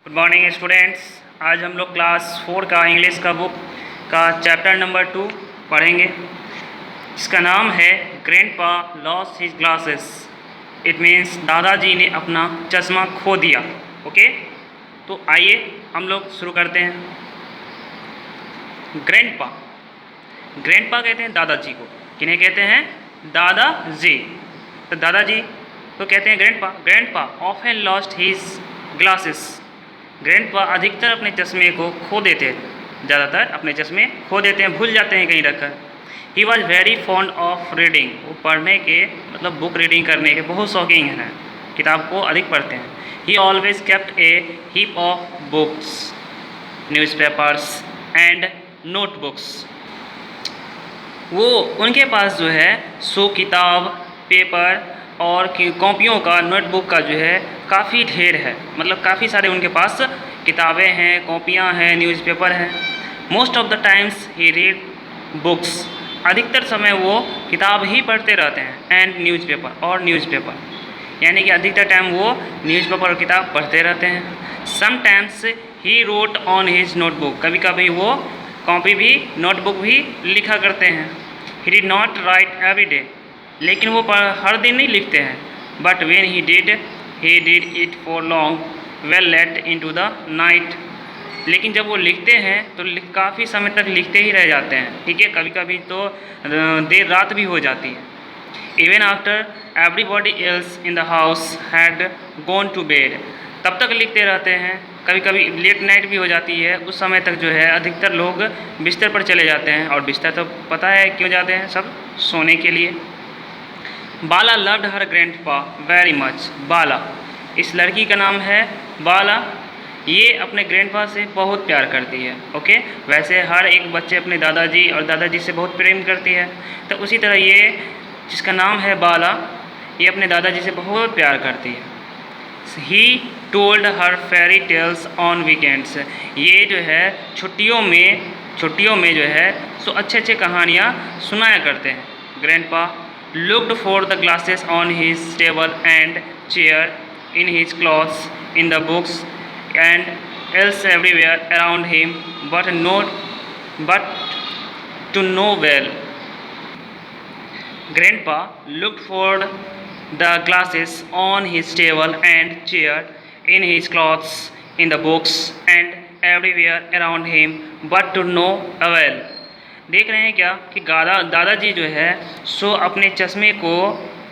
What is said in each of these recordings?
Good morning students. आज हम लोग क्लास 4 का इंग्लिश का बुक का चैप्टर नंबर 2 पढ़ेंगे, जिसका नाम है grandpa lost his glasses. It means दादाजी ने अपना चश्मा खो दिया। ओके, तो आइए हम लोग शुरू करते हैं। ग्रैंडपा ग्रैंडपा कहते हैं दादाजी को। किन्हें कहते हैं? दादाजी। तो दादाजी तो कहते हैं grandpa often lost his glasses. Grandpa अधिकतर अपने चश्मे को खो देते हैं, ज़्यादातर अपने चश्मे खो देते हैं, भूल जाते हैं कहीं रखकर। He was very fond of reading. वो पढ़ने के मतलब बुक रीडिंग करने के बहुत शौकीन हैं, किताब को अधिक पढ़ते हैं। ही always kept A heap of books, newspapers and notebooks. वो उनके पास जो है सो किताब, पेपर और कॉपियों का, नोटबुक का जो है काफ़ी ढेर है। मतलब काफ़ी सारे उनके पास किताबें हैं, कॉपियाँ हैं, न्यूज़पेपर हैं। Most of the times he read books. अधिकतर समय वो किताब ही पढ़ते रहते हैं। एंड न्यूज़पेपर यानी कि अधिकतर टाइम वो न्यूज़पेपर और किताब पढ़ते रहते हैं। Sometimes he wrote on his notebook. कभी कभी वो कॉपी भी, नोटबुक भी लिखा करते हैं। He did not right every day. लेकिन वो हर दिन नहीं लिखते हैं। But when he did it for long well late into the night. लेकिन जब वो लिखते हैं तो काफ़ी समय तक लिखते ही रह जाते हैं। ठीक है, कभी कभी तो देर रात भी हो जाती है। Even after everybody else in the house had gone to bed. तब तक लिखते रहते हैं। कभी कभी लेट नाइट भी हो जाती है, उस समय तक जो है अधिकतर लोग बिस्तर पर चले जाते हैं। और बिस्तर तो पता है क्यों जाते हैं, सब सोने के लिए। Bala loved her grandpa very much. Bala, इस लड़की का नाम है बाला। ये अपने ग्रैंडपा से बहुत प्यार करती है। ओके, वैसे हर एक बच्चे अपने दादाजी और दादाजी से बहुत प्रेम करती है, तो उसी तरह ये जिसका नाम है बाला, ये अपने दादाजी से बहुत प्यार करती है। He told her fairy tales on weekends. ये जो है छुट्टियों में जो है सो अच्छे अच्छे कहानियाँ सुनाया करते हैं। Grandpa looked for the glasses on his table and chair, in his clothes, in the books, and else everywhere around him, but to no well. Grandpa looked for the glasses on his table and chair, in his clothes, in the books, and everywhere around him, but to no avail. देख रहे हैं क्या कि दादाजी जो है सो अपने चश्मे को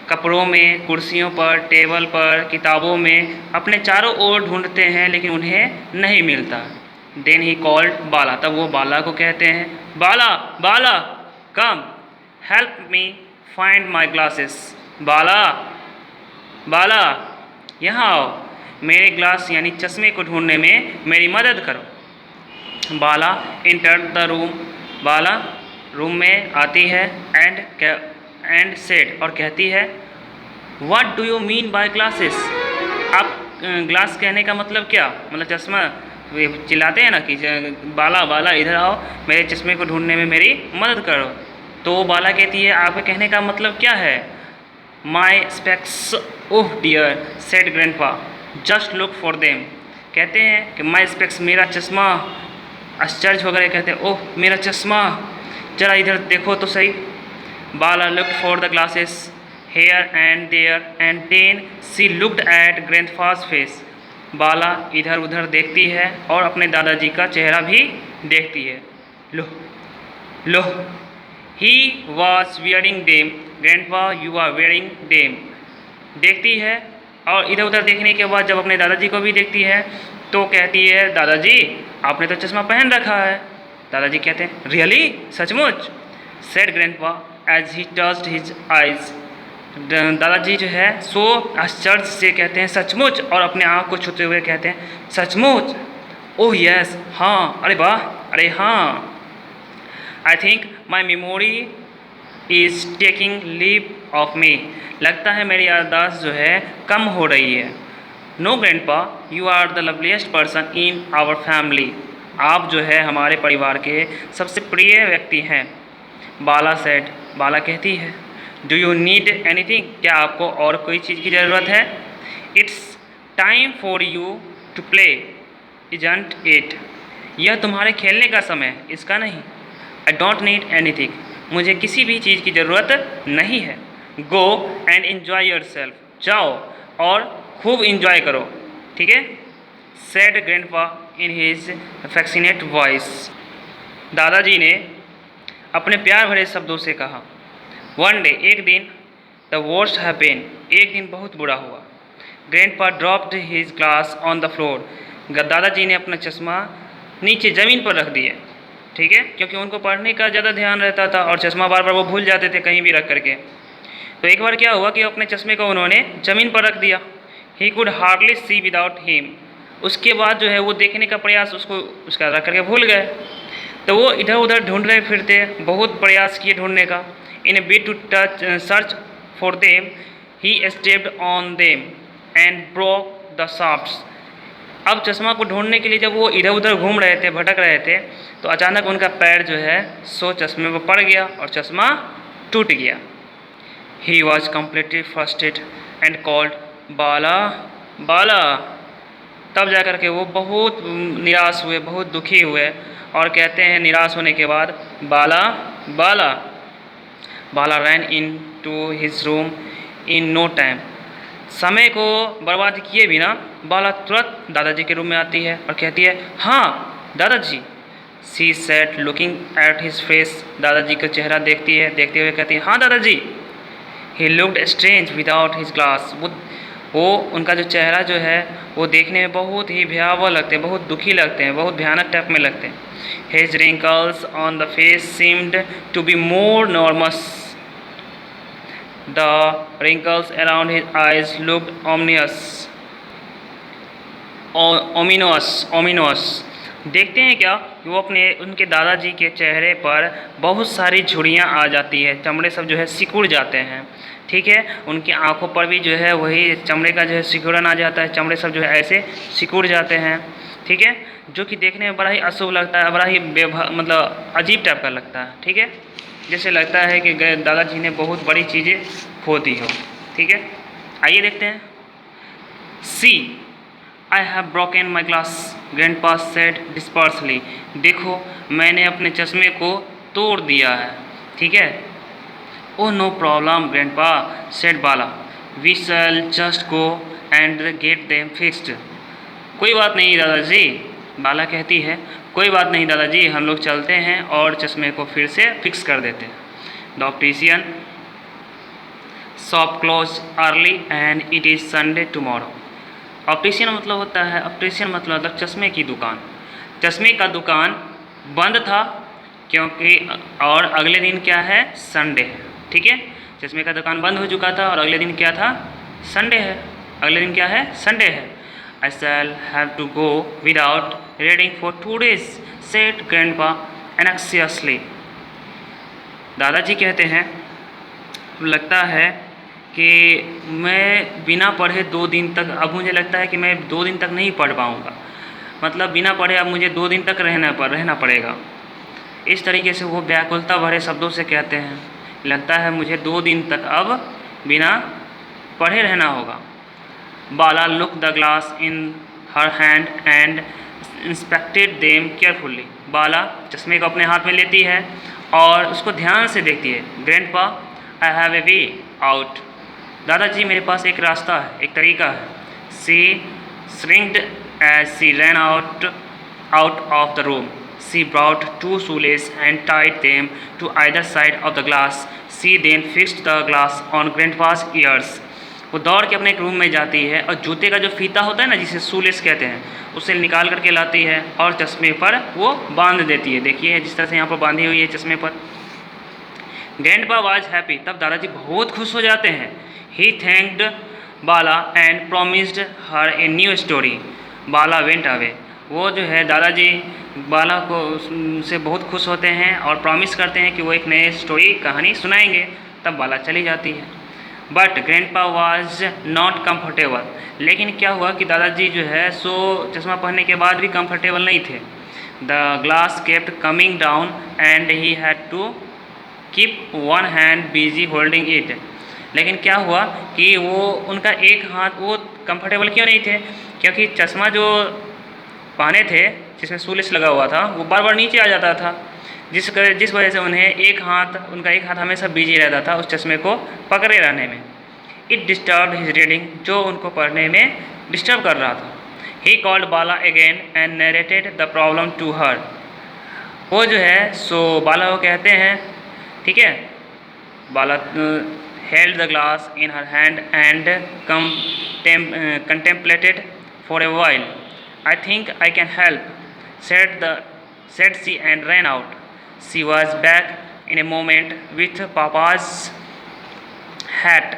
कपड़ों में, कुर्सियों पर, टेबल पर, किताबों में अपने चारों ओर ढूंढते हैं, लेकिन उन्हें नहीं मिलता। Then he called Bala. तब वो बाला को कहते हैं, Bala Bala come help me find my glasses. Bala Bala यहाँ आओ, मेरे ग्लास यानी चश्मे को ढूंढने में मेरी मदद करो। Bala entered the room. Bala room में आती है एंड सेड, और कहती है, what do you mean by glasses. आप ग्लास कहने का मतलब क्या? मतलब चश्मा। वे चिल्लाते हैं ना कि बाला बाला इधर आओ, मेरे चश्मे को ढूंढने में मेरी मदद करो। तो बाला कहती है, आपके कहने का मतलब क्या है? My specs. Oh dear said grandpa, just look for them. कहते हैं कि माई स्पेक्स, मेरा चश्मा। आश्चर्य वगैरह कहते हैं, ओह मेरा चश्मा, जरा इधर देखो तो सही। Bala looked for the glasses here and there and then she looked at grandpa's face. Bala इधर उधर देखती है और अपने दादाजी का चेहरा भी देखती है। Lo he was wearing them. Grandpa you are wearing them. देखती है और इधर उधर देखने के बाद जब अपने दादाजी को भी देखती है तो कहती है, दादाजी आपने तो चश्मा पहन रखा है। दादाजी कहते हैं, रियली, सचमुच। Said grandpa as he touched his eyes. दादाजी जो है सो आश्चर्य से कहते हैं, सचमुच, और अपने आँख को छूते हुए कहते हैं, सचमुच। ओह यस, हाँ, अरे वाह, अरे हाँ। I think my memory is taking leave of me. लगता है मेरी याददाश्त जो है कम हो रही है। No grandpa, you are the loveliest person in our family. आप जो है हमारे परिवार के सबसे प्रिय व्यक्ति हैं। बाला सेड, बाला कहती है, डू यू नीड एनीथिंग। क्या आपको और कोई चीज़ की ज़रूरत है? It's time for you to play. Isn't it, यह तुम्हारे खेलने का समय है, इसका नहीं। आई डोंट नीड एनीथिंग, मुझे किसी भी चीज़ की ज़रूरत नहीं है। Go and enjoy your self, जाओ और खूब इंजॉय करो, ठीक है। Said grandpa in his affectionate voice, दादाजी ने अपने प्यार भरे शब्दों से कहा। वन डे, एक दिन, द वर्स्ट हैपेन, एक दिन बहुत बुरा हुआ। Grandpa dropped his glass on the floor, दादाजी ने अपना चश्मा नीचे ज़मीन पर रख दिया, ठीक है, क्योंकि उनको पढ़ने का ज़्यादा ध्यान रहता था और चश्मा बार बार वो भूल जाते थे कहीं भी रख करके। तो एक बार क्या हुआ कि अपने चश्मे को उन्होंने ज़मीन पर रख दिया। He could hardly see without him, उसके बाद जो है वो देखने का प्रयास उसको उसका रख करके भूल गए। तो वो इधर उधर ढूंढ रहे फिरते, बहुत प्रयास किए ढूंढने का। In a bit to touch search for them, he stepped on them and broke the shafts. अब चश्मा को ढूंढने के लिए जब वो इधर उधर घूम रहे थे, भटक रहे थे, तो अचानक उनका पैर जो है सो चश्मे पर पड़ गया और चश्मा टूट गया। He was completely frustrated and called Bala Bala. तब जा कर के वो बहुत निराश हुए, बहुत दुखी हुए और कहते हैं निराश होने के बाद, Bala Bala. Bala ran into his room in no time, समय को बर्बाद किए बिना बाला तुरंत दादाजी के रूम में आती है और कहती है, हाँ दादाजी। She sat looking at his face, दादाजी का चेहरा देखती है, देखते हुए कहती है, हाँ दादाजी। He looked strange without his glass, वो उनका जो चेहरा जो है वो देखने में बहुत ही भयावह लगते हैं, बहुत दुखी लगते हैं, बहुत भयानक टाइप में लगते हैं। His wrinkles on the face seemed to be more enormous, the wrinkles around his eyes looked ominous. देखते हैं क्या कि वो अपने उनके दादाजी के चेहरे पर बहुत सारी झुर्रियाँ आ जाती है, चमड़े सब जो है सिकुड़ जाते हैं, ठीक है। उनकी आंखों पर भी जो है वही चमड़े का जो है सिकुड़न आ जाता है, चमड़े सब जो है ऐसे सिकुड़ जाते हैं, ठीक है, जो कि देखने में बड़ा ही अशुभ लगता है, बड़ा ही मतलब अजीब टाइप का लगता है, ठीक है। जैसे लगता है कि दादाजी ने बहुत बड़ी चीज़ें खो दी हो, ठीक है। आइए देखते हैं। See I have broken my glass, grandpa said despairingly, देखो मैंने अपने चश्मे को तोड़ दिया है, ठीक है। Oh no problem grandpa said Bala, we shall just go and get them fixed. कोई बात नहीं दादाजी, बाला कहती है, कोई बात नहीं दादाजी, हम लोग चलते हैं और चश्मे को फिर से फिक्स कर देते हैं। The optician shop close early and it is Sunday tomorrow. Optician मतलब होता है, ऑप्टिशियन मतलब चश्मे की दुकान। चश्मे का दुकान बंद था क्योंकि, और अगले दिन क्या है, संडे है, ठीक है। चश्मे का दुकान बंद हो चुका था और अगले दिन क्या था, संडे है। अगले दिन क्या है, संडे है। I shall have to go without reading for 2 days, said grandpa anxiously. दादाजी कहते हैं, लगता है कि मैं बिना पढ़े 2 दिन तक, अब मुझे लगता है कि मैं 2 दिन तक नहीं पढ़ पाऊँगा, मतलब बिना पढ़े अब मुझे 2 दिन तक रहना पड़ेगा। इस तरीके से वो व्याकुलता भरे शब्दों से कहते हैं, लगता है मुझे 2 दिन तक अब बिना पढ़े रहना होगा। Bala look the glass in her hand and inspected them carefully. Bala चश्मे को अपने हाथ में लेती है और उसको ध्यान से देखती है। Grandpa I have a way out, दादाजी मेरे पास एक रास्ता है, एक तरीका है। She shrieked as she ran out of the room, she brought 2 shoelaces and tied them to either side of the glass. She then fixed the glass on grandpa's ears. वो दौड़ के अपने एक रूम में जाती है और जूते का जो फीता होता है ना, जिसे शूलेस कहते हैं, उसे निकाल करके लाती है और चश्मे पर वो बांध देती है। देखिए जिस तरह से यहाँ पर बांधी हुई है चश्मे पर। ग्रैंडपा वाज हैप्पी, तब दादाजी बहुत खुश हो जाते हैं। He thanked Bala and promised her a new story. Bala went away, वो जो है दादाजी बाला को से बहुत खुश होते हैं और प्रॉमिस करते हैं कि वो एक नए स्टोरी कहानी सुनाएंगे। तब बाला चली जाती है। But grandpa was not comfortable, लेकिन क्या हुआ कि दादाजी जो है सो चश्मा पहनने के बाद भी कम्फर्टेबल नहीं थे। The glass kept coming down and he had to keep one hand busy holding it. लेकिन क्या हुआ कि वो उनका एक हाथ, वो कंफर्टेबल क्यों नहीं थे, क्योंकि चश्मा जो पहने थे जिसमें शूलेस लगा हुआ था वो बार बार नीचे आ जाता था, जिस वजह से उनका एक हाथ हमेशा बिजी रहता था उस चश्मे को पकड़े रहने में। इट डिस्टर्ब हिज रीडिंग, जो उनको पढ़ने में डिस्टर्ब कर रहा था। He called Bala again and narrated the problem to her. वो जो है सो बाला को कहते हैं, ठीक है, बाला held the glass in her hand and contemplated for a while. I think I can help, said she and ran out. She was back in a moment with Papa's hat.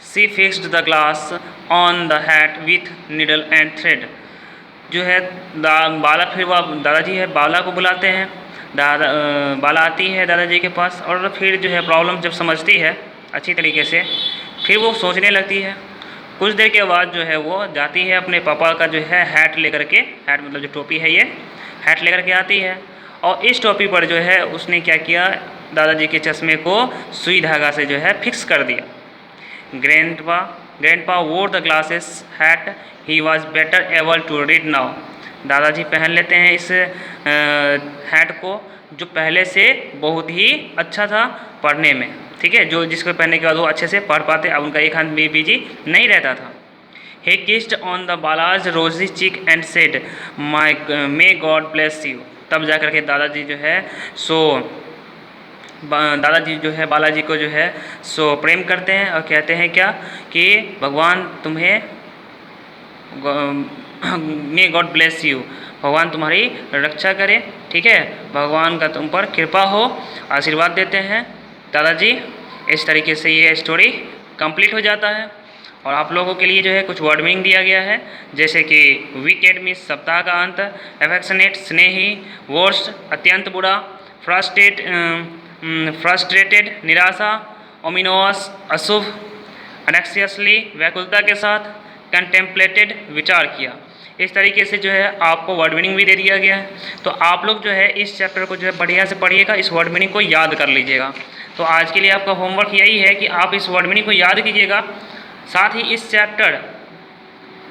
She fixed the glass on the hat with needle and thread. जो है बाला फिर वो दादाजी है बाला को बुलाते हैं, बाला आती है दादाजी के पास और फिर जो है प्रॉब्लम जब समझती है अच्छी तरीके से, फिर वो सोचने लगती है। कुछ देर के बाद जो है वो जाती है अपने पापा का जो है हैट लेकर के, हैट मतलब जो टोपी है ये हैट लेकर के आती है और इस टोपी पर जो है उसने क्या किया, दादाजी के चश्मे को सुई धागा से जो है फिक्स कर दिया। Grandpa wore the glasses hat, he was better able to read now. दादाजी पहन लेते हैं इस हैट को जो पहले से बहुत ही अच्छा था पढ़ने में, ठीक है, जो जिसको पहनने के बाद वो अच्छे से पढ़ पाते, अब उनका एक हाथ भी बिजी नहीं रहता था। He kissed on the बालाज रोजी चिक and said may God bless you. तब जा कर के दादाजी जो है सो दादाजी जो है बालाजी को जो है सो प्रेम करते हैं और कहते हैं क्या कि भगवान तुम्हें मे गॉड ब्लेस यू, भगवान तुम्हारी रक्षा करे, ठीक है, भगवान का तुम पर कृपा हो, आशीर्वाद देते हैं दादाजी। इस तरीके से ये स्टोरी कंप्लीट हो जाता है और आप लोगों के लिए जो है कुछ वर्ड मीनिंग दिया गया है, जैसे कि वीकेंड मीन्स सप्ताह का अंत, एफेक्शनेट स्नेही, वर्स्ट अत्यंत बुरा, फ्रस्ट्रेटेड निराशा, ओमिनोस अशुभ, अनेक्सियसली व्याकुलता के साथ, कंटेम्पलेटेड विचार किया। इस तरीके से जो है आपको वर्ड मीनिंग भी दे दिया गया है। तो आप लोग जो है इस चैप्टर को जो है बढ़िया से पढ़िएगा, इस वर्ड मीनिंग को याद कर लीजिएगा। तो आज के लिए आपका होमवर्क यही है कि आप इस वर्ड मीनिंग को याद कीजिएगा। साथ ही इस चैप्टर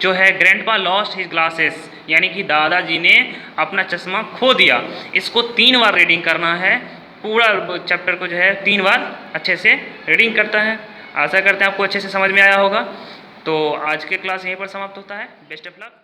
जो है ग्रैंडपा लॉस्ट हिज ग्लासेस, यानी कि दादाजी ने अपना चश्मा खो दिया, इसको 3 बार रीडिंग करना है। पूरा चैप्टर को जो है 3 बार अच्छे से रीडिंग करता है। आशा करते हैं आपको अच्छे से समझ में आया होगा। तो आज के क्लास यहीं पर समाप्त होता है। Best of luck.